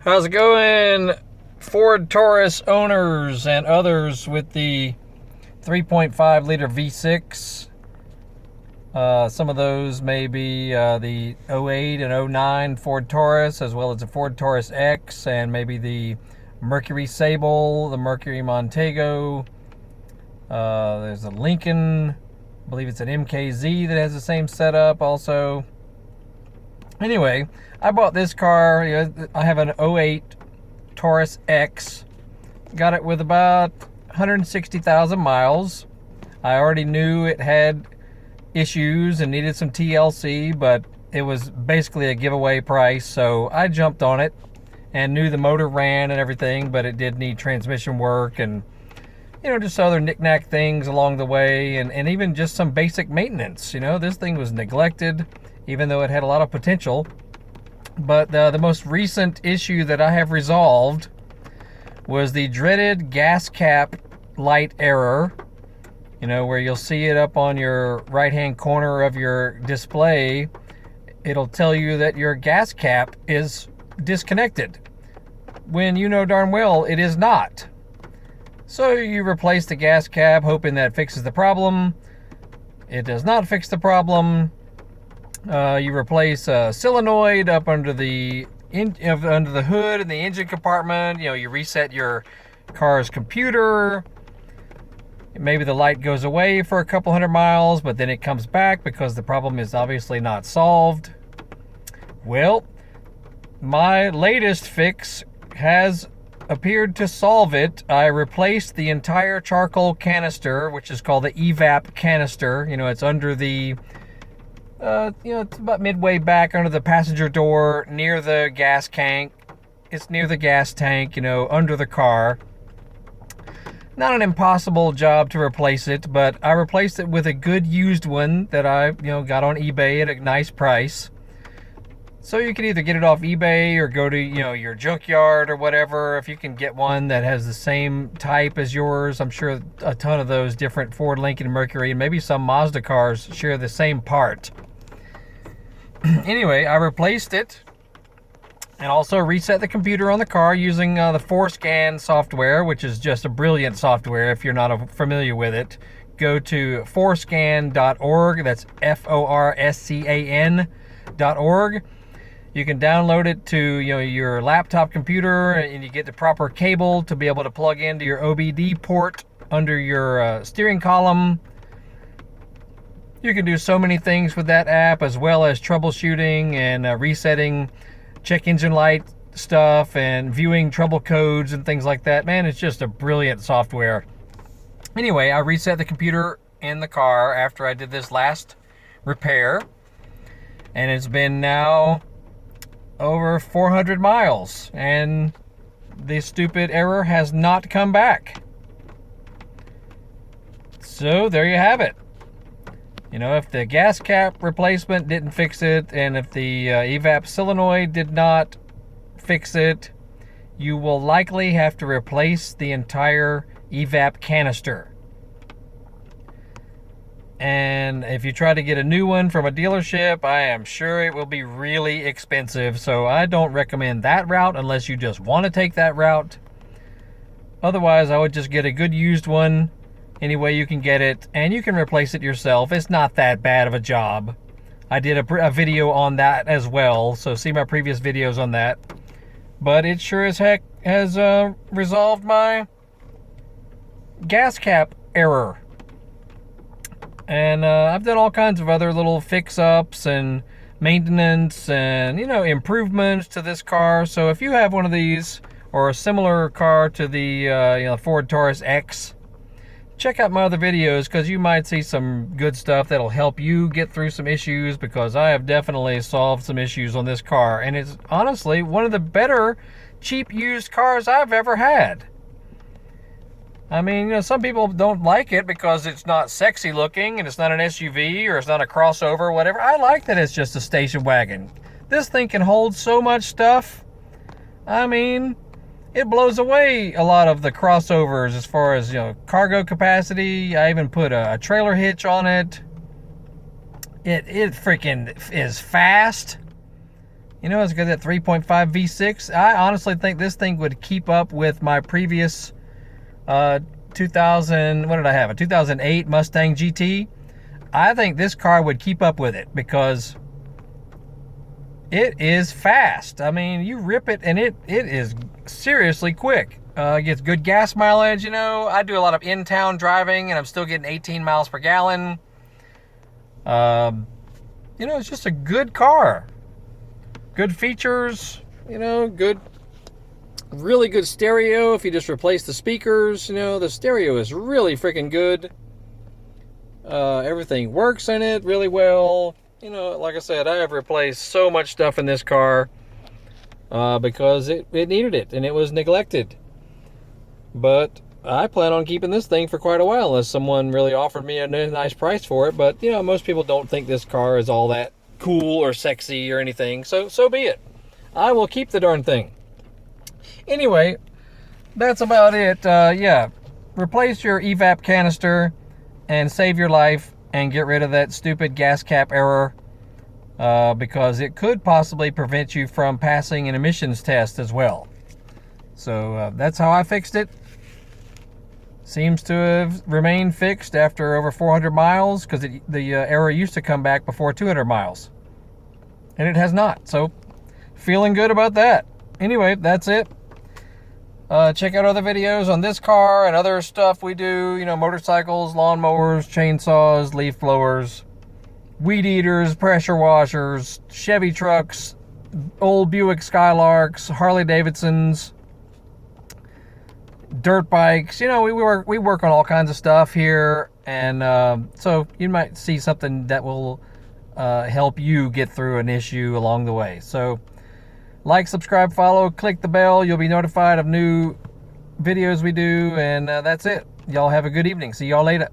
How's it going, Ford Taurus owners and others with the 3.5 liter V6? Some of those may be the '08 and '09 Ford Taurus, as well as the Ford Taurus X, and maybe the Mercury Sable, the Mercury Montego. There's a Lincoln, I believe it's an MKZ that has the same setup also. Anyway, I bought this car. I have an '08 Taurus X. Got it with about 160,000 miles. I already knew it had issues and needed some TLC, but it was basically a giveaway price, so I jumped on it and knew the motor ran and everything, but it did need transmission work and just other knick-knack things along the way, and even just some basic maintenance. This thing was neglected, even though it had a lot of potential. But the most recent issue that I have resolved was the dreaded gas cap light error, where you'll see it up on your right-hand corner of your display. It'll tell you that your gas cap is disconnected, when you know darn well it is not. So you replace the gas cap hoping that fixes the problem. It does not fix the problem. You replace a solenoid up under the hood in the engine compartment. You reset your car's computer. Maybe the light goes away for a couple hundred miles, but then it comes back because the problem is obviously not solved. Well, my latest fix has appeared to solve it. I replaced the entire charcoal canister, which is called the EVAP canister. It's under the it's about midway back under the passenger door, near the gas tank. It's near the gas tank, under the car. Not an impossible job to replace it, but I replaced it with a good used one that I, got on eBay at a nice price. So you can either get it off eBay or go to, your junkyard or whatever. If you can get one that has the same type as yours, I'm sure a ton of those different Ford Lincoln Mercury and maybe some Mazda cars share the same part. Anyway, I replaced it and also reset the computer on the car using the ForScan software, which is just a brilliant software if you're not familiar with it. Go to forscan.org. That's FORSCAN.org. You can download it to your laptop computer, and you get the proper cable to be able to plug into your OBD port under your steering column. You can do so many things with that app, as well as troubleshooting and resetting check engine light stuff and viewing trouble codes and things like that. Man, it's just a brilliant software. Anyway, I reset the computer in the car after I did this last repair, and it's been now over 400 miles, and the stupid error has not come back. So there you have it. If the gas cap replacement didn't fix it, and if the EVAP solenoid did not fix it, you will likely have to replace the entire EVAP canister. And if you try to get a new one from a dealership, I am sure it will be really expensive. So I don't recommend that route unless you just want to take that route. Otherwise, I would just get a good used one any way you can get it, and you can replace it yourself. It's not that bad of a job. I did a video on that as well, so see my previous videos on that. But it sure as heck has resolved my gas cap error. And I've done all kinds of other little fix-ups and maintenance and, improvements to this car. So if you have one of these or a similar car to the Ford Taurus X, check out my other videos, because you might see some good stuff that'll help you get through some issues, because I have definitely solved some issues on this car. And it's honestly one of the better cheap used cars I've ever had. I mean, some people don't like it because it's not sexy looking and it's not an SUV or it's not a crossover or whatever. I like that it's just a station wagon. This thing can hold so much stuff. I mean, it blows away a lot of the crossovers as far as, cargo capacity. I even put a trailer hitch on it. It freaking is fast. You know, it's got that 3.5 V6. I honestly think this thing would keep up with my previous 2000, what did I have? A 2008 Mustang GT. I think this car would keep up with it because it is fast. I mean, you rip it and it is seriously quick. It gets good gas mileage, you know. I do a lot of in-town driving and I'm still getting 18 miles per gallon. You know, it's just a good car. Good features, you know, really good stereo. If you just replace the speakers, you know, the stereo is really freaking good. Everything works in it really well. You know, like I said, I have replaced so much stuff in this car because it needed it and it was neglected. But I plan on keeping this thing for quite a while unless someone really offered me a nice price for it. But, you know, most people don't think this car is all that cool or sexy or anything. So be it. I will keep the darn thing. Anyway, that's about it. Yeah, replace your EVAP canister and save your life and get rid of that stupid gas cap error because it could possibly prevent you from passing an emissions test as well. So that's how I fixed it. Seems to have remained fixed after over 400 miles because the error used to come back before 200 miles. And it has not. So feeling good about that. Anyway, that's it. Check out other videos on this car and other stuff we do. You know, motorcycles, lawnmowers, chainsaws, leaf blowers, weed eaters, pressure washers, Chevy trucks, old Buick Skylarks, Harley Davidsons, dirt bikes. You know, we work on all kinds of stuff here, and so you might see something that will help you get through an issue along the way. So like, subscribe, follow, click the bell. You'll be notified of new videos we do, and that's it. Y'all have a good evening. See y'all later.